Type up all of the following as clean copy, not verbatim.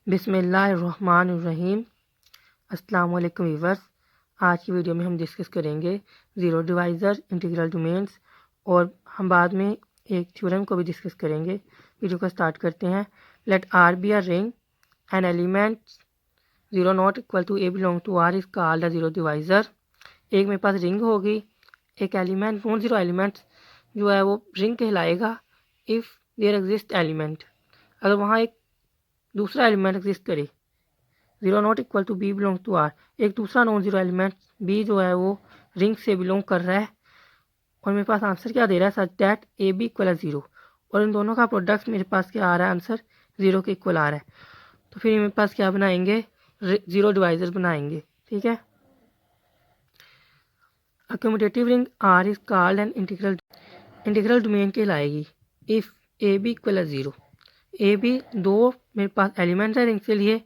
बिस्मिल्लाहिर्रहमानिर्रहीम। अस्सलाम वालेकुम व्यूअर्स। आज की वीडियो में हम डिस्कस करेंगे ज़ीरो डिवाइज़र, इंटीग्रल डोमेन्स और हम बाद में एक थ्योरम को भी डिस्कस करेंगे। वीडियो को स्टार्ट करते हैं। Let R be a ring an element zero not equal to A belong to R is called a zero divisor. एक मेरे पास रिंग होगी, एक एलिमेंट नॉन ज़ीरो एलिमेंट जो है वो रिंग कहलाएगा इफ़ देयर एग्जिस्ट एलिमेंट, अगर वहाँ एक दूसरा एलिमेंट एग्जिस्ट करे। Zero not equal to B belong to R, एक दूसरा नॉन ज़ीरो एलिमेंट बी जो है वो रिंग से बिलोंग कर रहा है और मेरे पास आंसर क्या दे रहा है, such that A B equal zero, और इन दोनों का प्रोडक्ट मेरे पास क्या आ रहा है, आंसर ज़ीरो के इक्वल आ रहा है। तो फिर मेरे पास क्या बनाएंगे, ज़ीरो डिवाइज़र बनाएंगे। ठीक है। A commutative ring R is called an integral domain कहलाएगी if a B equal zero. A b दो मेरे पास एलिमेंट है रिंग के लिए,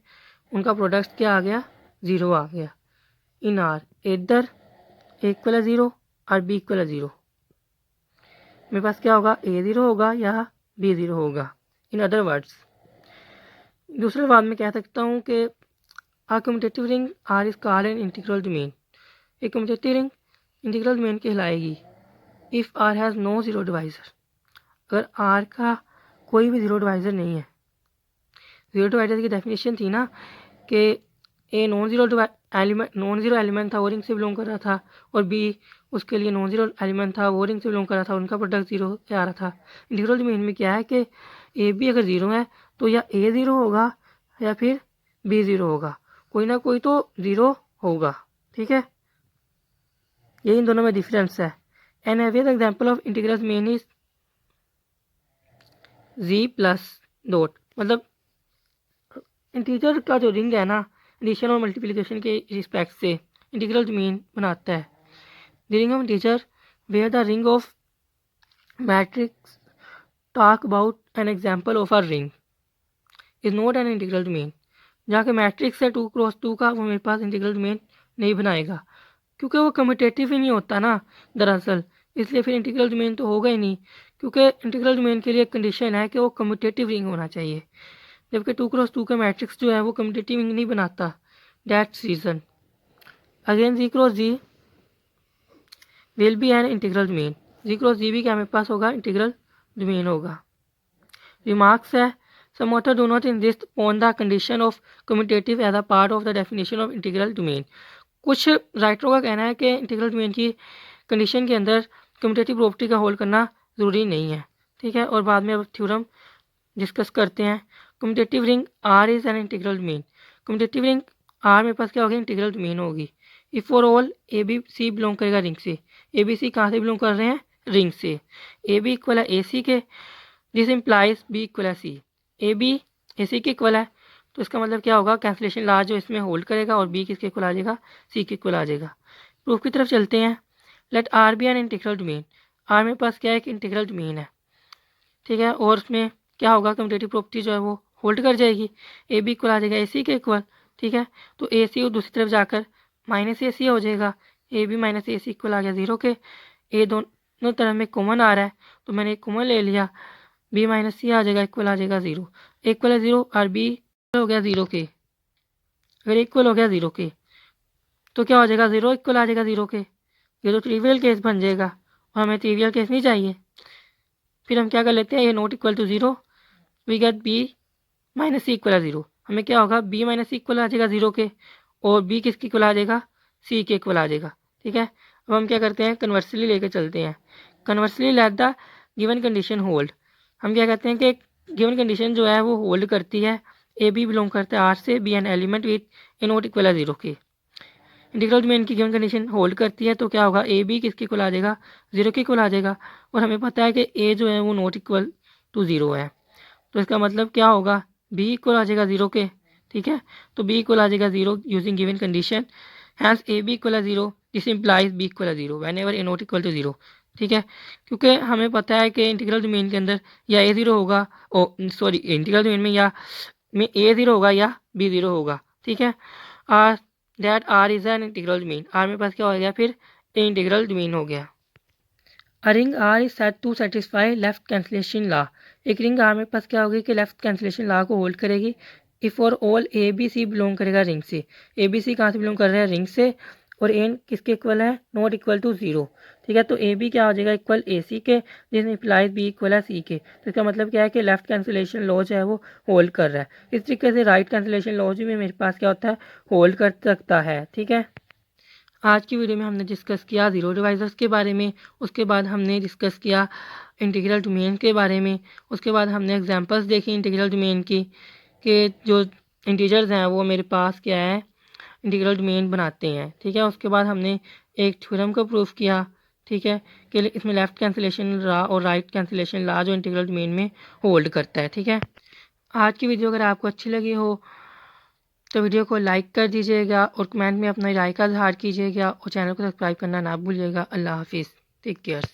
उनका प्रोडक्ट क्या आ गया, ज़ीरो आ गया। इन आर इधर ए इक्वल ज़ीरो और बी इक्वल ज़ीरो, मेरे पास क्या होगा, ए ज़ीरो होगा या बी ज़ीरो होगा। इन अदर वर्ड्स, दूसरे बाद में कह सकता हूँ कि a commutative ring R is called an integral domain. एक कम्यूटेटिव रिंग इंटीग्रल डोमेन कहलाएगी if R has no zero divisor, अगर आर का कोई भी ज़ीरो डिवाइज़र नहीं है। ज़ीरो डिवाइज़र की डेफिनेशन थी ना कि ए नॉन ज़ीरो एलिमेंट था, वो रिंग से बिलोंग कर रहा था, और बी उसके लिए नॉन ज़ीरो एलिमेंट था, वो रिंग से बिलोंग कर रहा था, उनका प्रोडक्ट ज़ीरो से आ रहा था। इंटीग्रल डोमेन में क्या है कि ए बी अगर ज़ीरो है तो या ए ज़ीरो होगा या फिर बी ज़ीरो होगा, कोई ना कोई तो ज़ीरो होगा। ठीक है, ये इन दोनों में डिफरेंस है। An obvious example of integral domain is Z plus dot, मतलब इंटीजर का जो रिंग है ना, एडिशन और मल्टीप्लिकेशन के रिस्पेक्ट से इंटीग्रल डोमेन बनाता है। The ring of integer where the ring of matrix talk about an example of a ring is not an integral domain. जहाँ के मैट्रिक्स है 2x2 का, वो मेरे पास इंटीग्रल डोमेन नहीं बनाएगा क्योंकि वो कम्यूटेटिव ही नहीं होता ना दरअसल, इसलिए फिर इंटीग्रल डोमेन तो होगा ही नहीं, क्योंकि इंटीग्रल डोमेन के लिए कंडीशन है कि वो कम्यूटेटिव रिंग होना चाहिए, जबकि 2x2 का मैट्रिक्स जो है वो कम्यूटेटिव रिंग नहीं बनाता। That's reason again Z cross Z will be an integral domain. Z cross Z भी क्या मेरे पास होगा, इंटीग्रल डोमेन होगा। रिमार्क्स है, some authors do not insist on the condition of commutative as a part of the definition of integral domain। कुछ राइटरों का कहना है कि इंटीग्रल डोमेन की कंडीशन के अंदर कम्यूटेटिव प्रॉपर्टी का होल्ड करना ज़रूरी नहीं है। ठीक है, और बाद में अब थ्योरम डिस्कस करते हैं। Commutative ring R is an integral domain. Commutative ring R मेरे पास क्या होगी, इंटीग्रल डोमेन होगी if for all A B C belong करेगा रिंग से। ए बी सी कहाँ से बिलोंग कर रहे हैं, रिंग से। ए बी इक्वल है ए सी के, दिस इम्प्लाइज बी इक्वल है सी। ए बी ए सी के इक्वल है, तो इसका मतलब क्या होगा, कैंसिलेशन लॉ जो इसमें होल्ड करेगा और बी किसके इक्वल आ जाएगा, सी के इक्वल आ जाएगा। प्रूफ की तरफ चलते हैं। Let R be an integral domain. R मेरे पास क्या है, एक इंटीग्रल डोमेन है। ठीक है, और उसमें क्या होगा, कम्यूटेटिव प्रॉपर्टी जो है वो होल्ड कर जाएगी। ए बी इक्वल आ जाएगा ए सी के इक्वल। ठीक है, तो ए सी और दूसरी तरफ जाकर माइनस ए सी हो जाएगा। A b minus a c equal आ गया ज़ीरो के। ए दोनों तरफ में कॉमन आ रहा है तो मैंने एक कॉमन ले लिया, बी माइनस सी आ जाएगा, इक्वल आ जाएगा ज़ीरो। इक्वल है ज़ीरो और बी हो गया ज़ीरो के। अगर इक्वल हो गया ज़ीरो के तो क्या हो जाएगा, ज़ीरो इक्वल आ जाएगा ज़ीरो के। ये तो ट्रिवियल केस बन जाएगा और हमें ट्रिवियल केस नहीं चाहिए। फिर हम क्या कर लेते हैं, ये not equal to zero, we get B minus C equal आ ज़ीरो। हमें क्या होगा, बी माइनस सी इक्वल आ जाएगा ज़ीरो के, और बी किसकी इक्वल आ जाएगा, सी के इक्वल आ जाएगा। ठीक है, अब हम क्या करते हैं, कन्वर्सली लेके चलते हैं। Conversely let the given condition hold. हम क्या कहते हैं कि गिवन कंडीशन जो है वो होल्ड करती है। ए बी बिलोंग करता है आर से, B an element with A not equal है ज़ीरो के। इंटीग्रल डोमेन की गिवन कंडीशन होल्ड करती है तो क्या होगा, ए बी किसके इक्वल आ जाएगा, ज़ीरो के इक्वल आ जाएगा, और हमें पता है कि ए जो है वो नॉट इक्वल टू ज़ीरो है, तो इसका मतलब क्या होगा, बी इक्वल आ जाएगा ज़ीरो के। ठीक है, तो बी इक्वल आ जाएगा zero using given condition, hence a B equal है zero, this implies b equal है zero whenever a not equal to zero. ठीक है, क्योंकि हमें पता है कि इंटीग्रल डोमेन के अंदर या ए ज़ीरो होगा, ओ सॉरी इंटीग्रल डोमेन में या में ए ज़ीरो होगा या बी ज़ीरो होगा। ठीक है, R that R is an integral domain. R मेरे पास क्या हो गया, फिर ए इंटीग्रल डोमेन हो गया। A ring R is set to satisfy left cancellation law. एक रिंग आर मेरे पास क्या होगी कि लेफ्ट कैंसिलेशन लॉ को होल्ड करेगी इफ़ और all A B C belong करेगा रिंग से। ए बी सी कहाँ से बिलोंग कर रहा है? रिंग से। और एन किसके इक्वल है? Not equal to zero. ठीक है, तो ए बी क्या हो जाएगा? इक्वल ए सी के, जिस इम्प्लाइज बी इक्वल है सी के। तो इसका मतलब क्या है कि लेफ्ट कैंसिलेशन लॉ जो है वो होल्ड कर रहा है। इस तरीके से राइट कैंसिलेशन लॉ भी मेरे पास क्या होता है? होल्ड कर सकता है। ठीक है, आज की वीडियो में हमने डिस्कस किया ज़ीरो डिवाइजर्स के बारे में, उसके बाद हमने डिस्कस किया इंटीग्रल डोमेन के बारे में, उसके बाद हमने एग्जांपल्स देखी इंटीग्रल डोमेन की कि जो इंटीजर्स हैं वो मेरे पास क्या है? इंटीग्रल डोमेन बनाते हैं। ठीक है, उसके बाद हमने एक थ्योरम को प्रूफ किया। ठीक है, कि इसमें लेफ़्ट कैंसिलेशन लॉ और राइट कैंसिलेशन लॉ जो इंटीग्रल डोमेन में होल्ड करता है। ठीक है, आज की वीडियो अगर आपको अच्छी लगी हो तो वीडियो को लाइक कर दीजिएगा और कमेंट में अपना राय का इज़हार कीजिएगा और चैनल को सब्सक्राइब करना ना भूलिएगा। अल्लाह हाफिज़, टेक केयर।